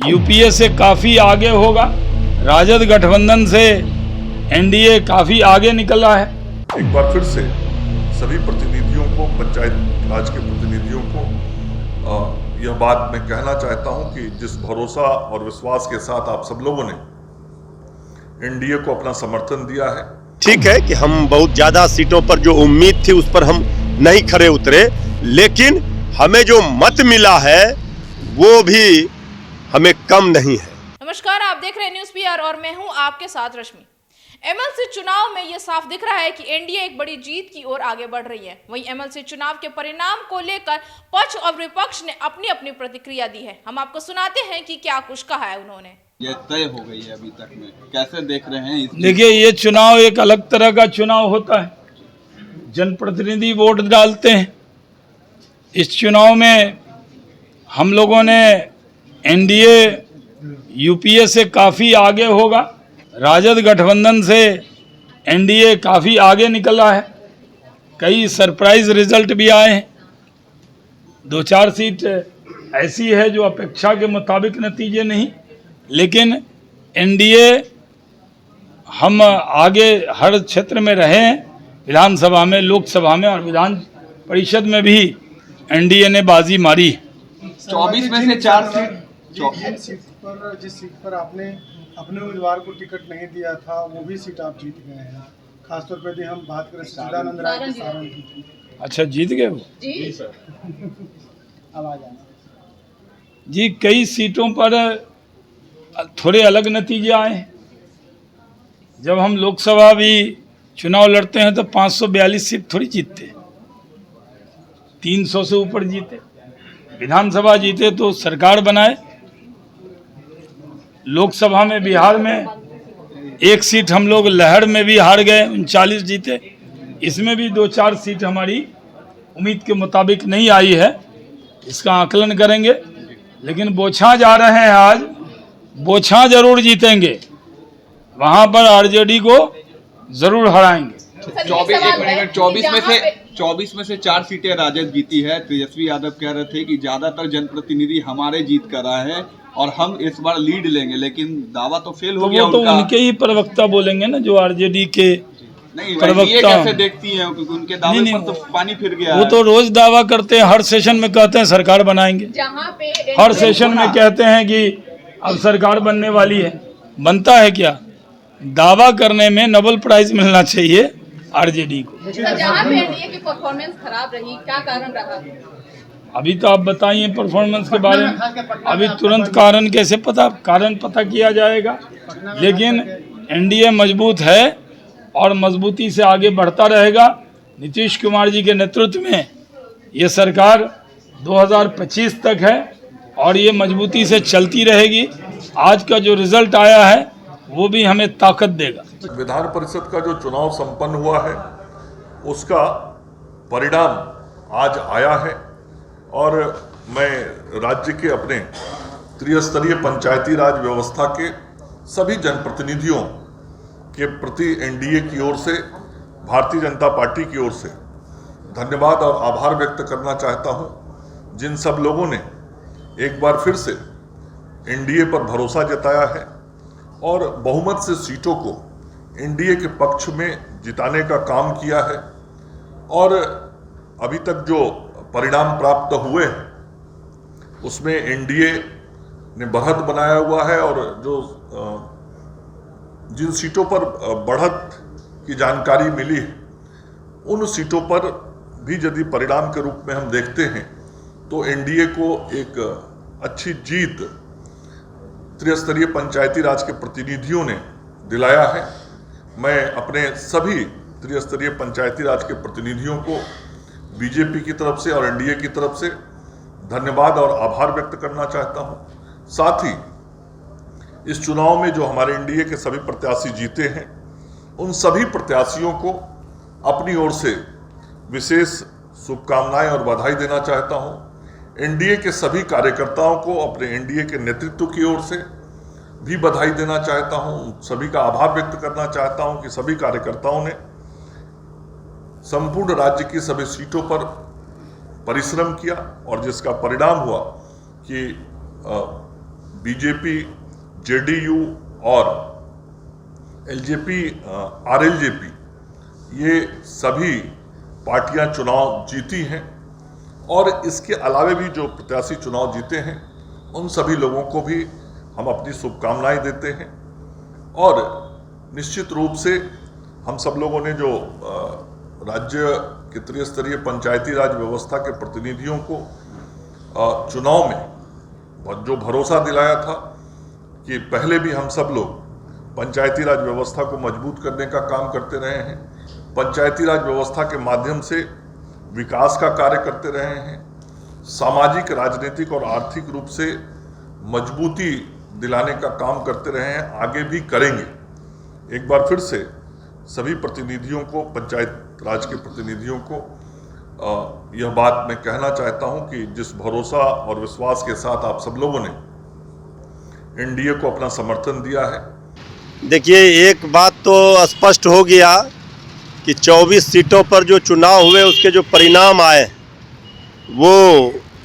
UPA से काफ़ी आगे होगा। राजद गठबंधन से एनडीए काफ़ी आगे निकला है। एक बार फिर से सभी प्रतिनिधियों को, पंचायत राज के प्रतिनिधियों को यह बात मैं कहना चाहता हूं कि जिस भरोसा और विश्वास के साथ आप सब लोगों ने एनडीए को अपना समर्थन दिया है। ठीक है कि हम बहुत ज्यादा सीटों पर जो उम्मीद थी उस पर हम नहीं खरे उतरे, लेकिन हमें जो मत मिला है वो भी हमें कम नहीं है। नमस्कार, आप देख रहे हैं न्यूज़ पीआर और मैं हूं आपके साथ रश्मि। एमएलसी चुनाव में यह साफ दिख रहा है कि एनडीए एक बड़ी जीत की ओर आगे बढ़ रही है। वहीं एमएलसी चुनाव के परिणाम को लेकर पक्ष और विपक्ष ने अपनी अपनी प्रतिक्रिया दी है। हम आपको सुनाते हैं कि क्या कुछ कहा है उन्होंने। ये तय हो गई है अभी तक में, कैसे देख रहे हैं? देखिए, ये चुनाव एक अलग तरह का चुनाव होता है। जनप्रतिनिधि वोट डालते हैं। इस चुनाव में हम लोगों ने एनडीए यूपीए से काफ़ी आगे होगा। राजद गठबंधन से एनडीए काफ़ी आगे निकला है। कई सरप्राइज रिजल्ट भी आए हैं। 2-4 सीट ऐसी है जो अपेक्षा के मुताबिक नतीजे नहीं, लेकिन एनडीए हम आगे हर क्षेत्र में रहे हैं। विधानसभा में, लोकसभा में और विधान परिषद में भी एनडीए ने बाजी मारी। 24 में से 4 सीट जिस सीट पर आपने अपने उम्मीदवार को टिकट नहीं दिया था वो भी सीट आप जीत गए हैं। खासतौर पर यदि हम बात करें सच्चिदानंद राय के सारण की। अच्छा, जीत गए वो? जी सर। अब आ जाए जी, कई सीटों पर थोड़े अलग नतीजे आए हैं। जब हम लोकसभा भी चुनाव लड़ते हैं तो 542 सीट थोड़ी जीतते, 300 से ऊपर जीते। विधानसभा जीते तो सरकार बनाए। लोकसभा में बिहार में एक सीट हम लोग लहर में भी हार गए, 39 जीते। इसमें भी 2-4 सीट हमारी उम्मीद के मुताबिक नहीं आई है। इसका आकलन करेंगे, लेकिन बोछा जा रहे हैं। आज बोछा जरूर जीतेंगे, वहां पर आरजेडी को जरूर हराएंगे। 24 में से 4 सीटें राजद जीती है। तेजस्वी यादव कह रहे थे कि ज्यादातर जनप्रतिनिधि हमारे जीत कर रहा है और हम इस बार लीड लेंगे, लेकिन दावा तो फेल हो गया। वो तो उनके ही प्रवक्ता बोलेंगे ना, जो आरजेडी के नहीं, प्रवक्ता। ये कैसे देखती हैं? क्योंकि उनके दावे नहीं, पर तो पानी फिर गया। वो तो रोज दावा करते हैं। हर सेशन में कहते हैं सरकार बनाएंगे। हर सेशन में कहते हैं कि अब सरकार बनने वाली है। बनता है क्या? दावा करने में नोबेल प्राइज मिलना चाहिए आरजेडी को। जहां पे एनडीए की परफॉर्मेंस खराब रही, क्या कारण रहा? अभी तो आप बताइए परफॉर्मेंस के बारे में। अभी तुरंत कारण कैसे पता? कारण पता किया जाएगा। लेकिन एनडीए मजबूत है और मजबूती से आगे बढ़ता रहेगा। नीतीश कुमार जी के नेतृत्व में ये सरकार 2025 तक है और ये मजबूती से चलती रहेगी। आज का जो रिजल्ट आया है वो भी हमें ताकत देगा। विधान परिषद का जो चुनाव संपन्न हुआ है उसका परिणाम आज आया है और मैं राज्य के अपने त्रिस्तरीय पंचायती राज व्यवस्था के सभी जनप्रतिनिधियों के प्रति एनडीए की ओर से, भारतीय जनता पार्टी की ओर से धन्यवाद और आभार व्यक्त करना चाहता हूं, जिन सब लोगों ने एक बार फिर से एनडीए पर भरोसा जताया है और बहुमत से सीटों को एनडीए के पक्ष में जिताने का काम किया है। और अभी तक जो परिणाम प्राप्त हुए हैं उसमें एनडीए ने बढ़त बनाया हुआ है और जो जिन सीटों पर बढ़त की जानकारी मिली है उन सीटों पर भी यदि परिणाम के रूप में हम देखते हैं तो एनडीए को एक अच्छी जीत त्रिस्तरीय पंचायती राज के प्रतिनिधियों ने दिलाया है। मैं अपने सभी त्रिस्तरीय पंचायती राज के प्रतिनिधियों को बीजेपी की तरफ से और एनडीए की तरफ से धन्यवाद और आभार व्यक्त करना चाहता हूं। साथ ही इस चुनाव में जो हमारे एनडीए के सभी प्रत्याशी जीते हैं उन सभी प्रत्याशियों को अपनी ओर से विशेष शुभकामनाएं और बधाई देना चाहता हूं। एनडीए के सभी कार्यकर्ताओं को अपने एनडीए के नेतृत्व की ओर से भी बधाई देना चाहता हूं। सभी का आभार व्यक्त करना चाहता हूं कि सभी कार्यकर्ताओं ने संपूर्ण राज्य की सभी सीटों पर परिश्रम किया और जिसका परिणाम हुआ कि बीजेपी, जेडीयू और एलजेपी, आरएलजेपी, ये सभी पार्टियां चुनाव जीती हैं और इसके अलावे भी जो प्रत्याशी चुनाव जीते हैं उन सभी लोगों को भी हम अपनी शुभकामनाएं देते हैं। और निश्चित रूप से हम सब लोगों ने जो राज्य के त्रिस्तरीय पंचायती राज व्यवस्था के प्रतिनिधियों को चुनाव में जो भरोसा दिलाया था कि पहले भी हम सब लोग पंचायती राज व्यवस्था को मजबूत करने का काम करते रहे हैं, पंचायती राज व्यवस्था के माध्यम से विकास का कार्य करते रहे हैं, सामाजिक, राजनीतिक और आर्थिक रूप से मजबूती दिलाने का काम करते रहे हैं, आगे भी करेंगे। एक बार फिर से सभी प्रतिनिधियों को, पंचायत राज के प्रतिनिधियों को यह बात मैं कहना चाहता हूं कि जिस भरोसा और विश्वास के साथ आप सब लोगों ने एनडीए को अपना समर्थन दिया है। देखिए, एक बात तो स्पष्ट हो गया कि 24 सीटों पर जो चुनाव हुए उसके जो परिणाम आए वो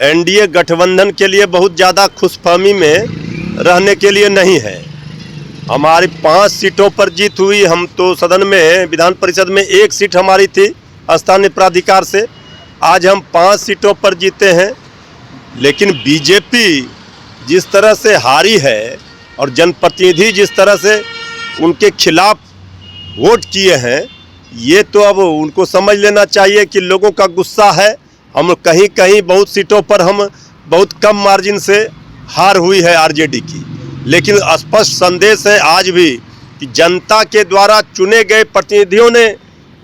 एनडीए गठबंधन के लिए बहुत ज़्यादा खुशफहमी में रहने के लिए नहीं है। हमारी 5 सीटों पर जीत हुई। हम तो सदन में, विधान परिषद में 1 सीट हमारी थी स्थानीय प्राधिकार से, आज हम 5 सीटों पर जीते हैं। लेकिन बीजेपी जिस तरह से हारी है और जनप्रतिनिधि जिस तरह से उनके खिलाफ वोट किए हैं, ये तो अब उनको समझ लेना चाहिए कि लोगों का गुस्सा है। हम कहीं कहीं बहुत सीटों पर हम बहुत कम मार्जिन से हार हुई है आरजेडी की, लेकिन स्पष्ट संदेश है आज भी कि जनता के द्वारा चुने गए प्रतिनिधियों ने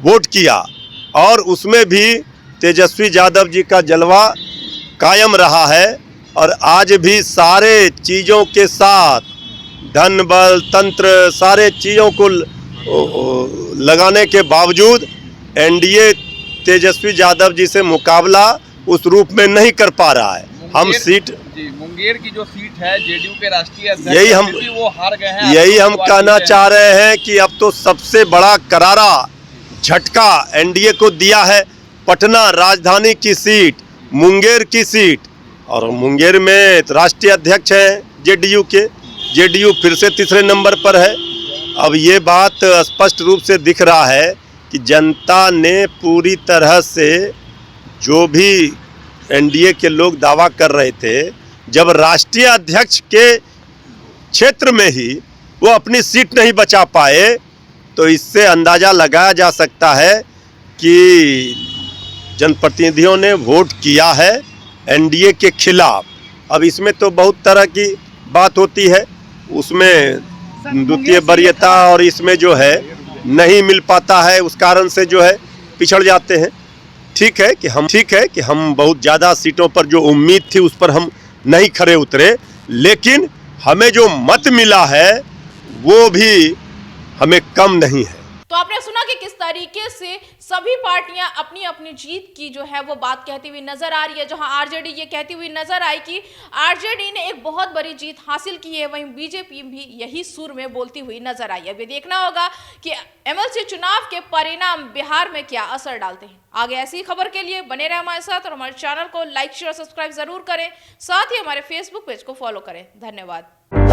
वोट किया और उसमें भी तेजस्वी यादव जी का जलवा कायम रहा है। और आज भी सारे चीज़ों के साथ, धन बल तंत्र, सारे चीज़ों को लगाने के बावजूद एनडीए तेजस्वी यादव जी से मुकाबला उस रूप में नहीं कर पा रहा है। हम सीट जी, मुंगेर की जो सीट है जेडीयू के राष्ट्रीय अध्यक्ष यही हम वो हार गए हैं। यही हम कहना चाह रहे हैं कि अब तो सबसे बड़ा करारा झटका एनडीए को दिया है। पटना राजधानी की सीट, मुंगेर की सीट, और मुंगेर में राष्ट्रीय अध्यक्ष हैं जेडीयू के, जेडीयू फिर से तीसरे नंबर पर है। अब ये बात स्पष्ट रूप से दिख रहा है कि जनता ने पूरी तरह से, जो भी एनडीए के लोग दावा कर रहे थे, जब राष्ट्रीय अध्यक्ष के क्षेत्र में ही वो अपनी सीट नहीं बचा पाए, तो इससे अंदाज़ा लगाया जा सकता है कि जनप्रतिनिधियों ने वोट किया है एनडीए के खिलाफ। अब इसमें तो बहुत तरह की बात होती है, उसमें द्वितीय वरीयता और इसमें जो है नहीं मिल पाता है, उस कारण से जो है पिछड़ जाते हैं। ठीक है कि हम बहुत ज़्यादा सीटों पर जो उम्मीद थी उस पर हम नहीं खरे उतरे, लेकिन हमें जो मत मिला है वो भी हमें कम नहीं है। तो आपने सुना कि किस तरीके से सभी पार्टियां अपनी अपनी जीत की जो है वो बात कहती हुई नजर आ रही है। जहां आरजेडी ये कहती हुई नजर आई कि आरजेडी ने एक बहुत बड़ी जीत हासिल की है, वहीं बीजेपी भी यही सुर में बोलती हुई नजर आई। अभी देखना होगा कि एमएलसी चुनाव के परिणाम बिहार में क्या असर डालते हैं। आगे ऐसी खबर के लिए बने रहे हमारे साथ और हमारे चैनल को लाइक, शेयर, सब्सक्राइब जरूर करें। साथ ही हमारे फेसबुक पेज को फॉलो करें। धन्यवाद।